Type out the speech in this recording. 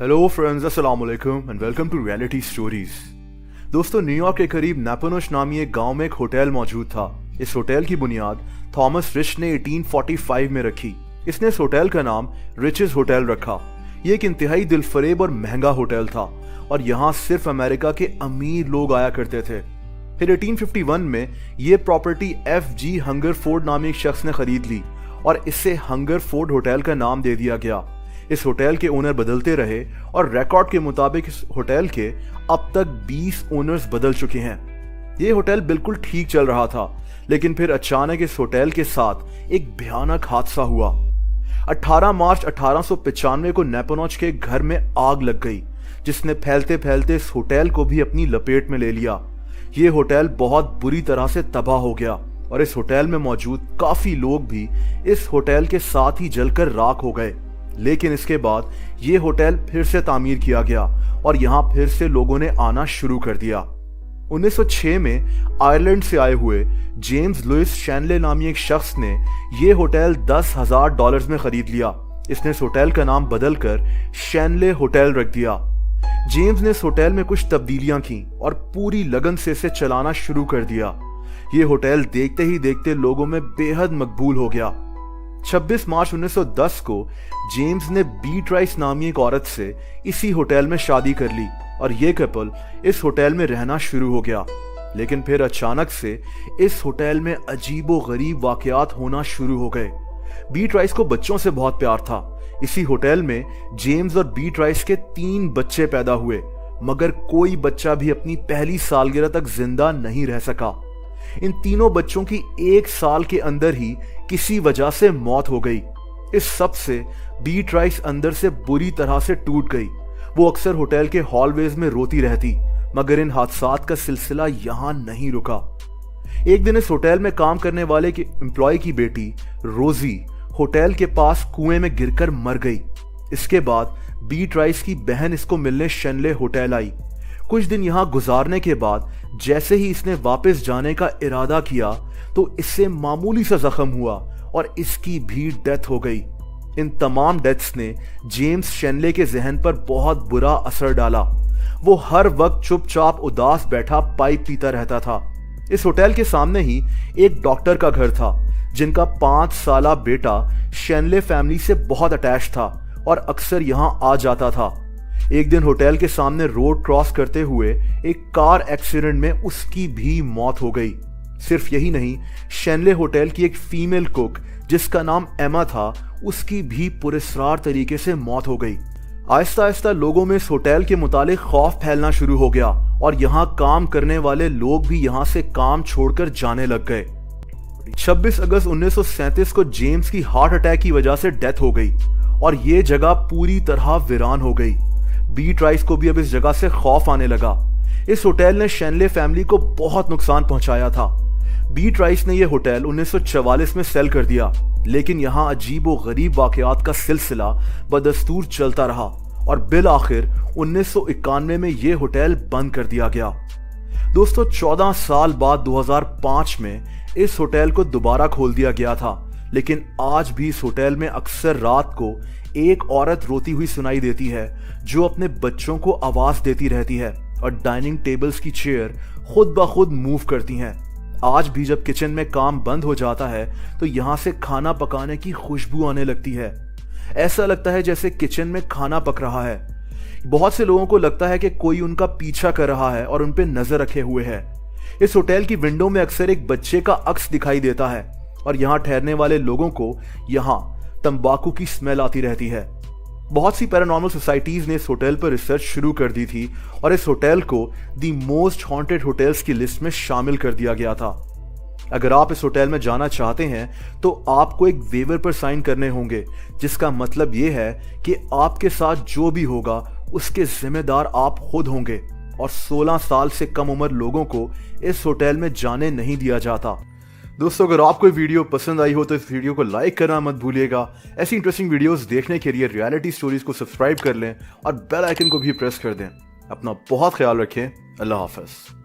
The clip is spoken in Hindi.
हेलो फ्रेंड्स, अस्सलाम वालेकुम and welcome to reality stories. दोस्तों, न्यूयॉर्क के करीब नेपोनोश नामी एक गांव में एक होटल मौजूद था। इस होटल की बुनियाद थॉमस रिच ने 1845 में रखी। इसने इस होटल का नाम रिचेस होटल रखा। ये एक इंतहाई दिलफरेब और महंगा होटल था और यहाँ सिर्फ अमेरिका के अमीर लोग आया करते थे। फिर 1851 में ये प्रॉपर्टी F.G. हंगरफोर्ड नामी एक शख्स ने खरीद ली और इससे हंगरफोर्ड होटल का नाम दे दिया गया। इस होटल के ओनर बदलते रहे और रिकॉर्ड के मुताबिक इस होटल के अब तक 20 ओनर्स बदल चुके हैं। ये होटल बिल्कुल ठीक चल रहा था, लेकिन फिर अचानक इस होटल के साथ एक भयानक हादसा हुआ। 18 मार्च 1895 को नेपोनोच के घर में आग लग गई, जिसने फैलते फैलते इस होटल को भी अपनी लपेट में ले लिया। ये होटल बहुत बुरी तरह से तबाह हो गया और इस होटल में मौजूद काफी लोग भी इस होटल के साथ ही जलकर राख हो गए। लेकिन इसके बाद ये होटल फिर से तामीर किया गया और यहाँ फिर से लोगों ने आना शुरू कर दिया। 1906 में आयरलैंड से आए हुए जेम्स लुइस शैनले नामी एक शख्स ने ये होटल $10,000 में खरीद लिया। इसने इस होटल का नाम बदलकर शैनले होटल रख दिया। जेम्स ने इस होटल में कुछ तब्दीलियां की और पूरी लगन से इसे चलाना शुरू कर दिया। ये होटल देखते ही देखते लोगों में बेहद मकबूल हो गया। 26 मार्च 1910 को जेम्स ने बीट राइस नामी एक औरत से इसी होटल में शादी कर ली और ये कपल इस होटल में रहना शुरू हो गया। लेकिन फिर अचानक से इस होटल में अजीबो गरीब वाकयात होना शुरू हो गए। बीट राइस को बच्चों से बहुत प्यार था। इसी होटल में जेम्स और बीट राइस के 3 बच्चे पैदा हुए, मगर कोई बच्चा भी अपनी पहली सालगिरह तक जिंदा नहीं रह सका। इन तीनों बच्चों की 1 साल के अंदर ही किसी वजह से मौत हो गई। इस सब से बीट राइस अंदर से बुरी तरह से टूट गई। वो अक्सर होटल के हॉलवेज में रोती रहती, मगर इन हादसात का सिलसिला यहां नहीं रुका। एक दिन इस होटल में काम करने वाले की एम्प्लॉय की बेटी रोजी होटल के पास कुएं में गिरकर मर गई। इसके बाद बीट राइस की बहन इसको मिलने शैनले होटल आई। कुछ दिन यहाँ गुजारने के बाद जैसे ही इसने वापस जाने का इरादा किया तो इससे मामूली सा जख्म हुआ और इसकी भी डेथ हो गई। इन तमाम डेथ्स ने जेम्स शैनले के जहन पर बहुत बुरा असर डाला। वो हर वक्त चुपचाप उदास बैठा पाइप पीता रहता था। इस होटल के सामने ही एक डॉक्टर का घर था, जिनका 5 साला बेटा शैनले फैमिली से बहुत अटैच था और अक्सर यहाँ आ जाता था। एक दिन होटल के सामने रोड क्रॉस करते हुए एक कार एक्सीडेंट में उसकी भी मौत हो गई। सिर्फ यही नहीं, शैनले होटल की एक फीमेल कुक जिसका नाम एमा था, उसकी भी पुरस्कार तरीके से मौत हो गई। आहिस्ता आहिस्ता लोगों में इस होटल के मुतालिक खौफ फैलना शुरू हो गया और यहाँ काम करने वाले लोग भी यहाँ से काम छोड़कर जाने लग गए। 26 अगस्त 1937 को जेम्स की हार्ट अटैक की वजह से डेथ हो गई और ये जगह पूरी तरह वीरान हो गई। बीट राइस को भी अब इस जगह से खौफ आने लगा। इस होटल ने शैनले फैमिली को बहुत नुकसान पहुंचाया था। बीट राइस ने यह होटल 1944 में सेल कर दिया, लेकिन यहाँ अजीबो गरीब वाकयात का सिलसिला बदस्तूर चलता रहा और बिल आखिर 1991 में यह होटल बंद कर दिया गया। दोस्तों, 14 साल बाद 2005 में इस होटल को दोबारा खोल दिया गया था, लेकिन आज भी इस होटल में अक्सर रात को एक औरत रोती हुई सुनाई देती है, जो अपने बच्चों को आवाज देती रहती है और डाइनिंग टेबल्स की चेयर खुद ब खुद मूव करती हैं। आज भी जब किचन में काम बंद हो जाता है तो यहाँ से खाना पकाने की खुशबू आने लगती है। ऐसा लगता है जैसे किचन में खाना पक रहा है। बहुत से लोगों को लगता है कि कोई उनका पीछा कर रहा है और उन पे नजर रखे हुए है। इस होटल की विंडो में अक्सर एक बच्चे का अक्स दिखाई देता है और यहाँ ठहरने वाले लोगों को यहाँ तंबाकू की स्मेल आती रहती है। बहुत सी पैरानॉर्मल सोसाइटीज ने इस होटल पर रिसर्च शुरू कर दी थी और इस होटल को दी मोस्ट हॉन्टेड होटल्स की लिस्ट में शामिल कर दिया गया था। अगर आप इस होटल में जाना चाहते हैं तो आपको एक वेवर पर साइन करने होंगे, जिसका मतलब यह है कि आपके साथ जो भी होगा उसके जिम्मेदार आप खुद होंगे और 16 साल से कम उम्र लोगों को इस होटल में जाने नहीं दिया जाता। दोस्तों, अगर आपको वीडियो पसंद आई हो तो इस वीडियो को लाइक करना मत भूलिएगा। ऐसी इंटरेस्टिंग वीडियोस देखने के लिए रियलिटी स्टोरीज को सब्सक्राइब कर लें और बेल आइकन को भी प्रेस कर दें। अपना बहुत ख्याल रखें। अल्लाह हाफ़िज़।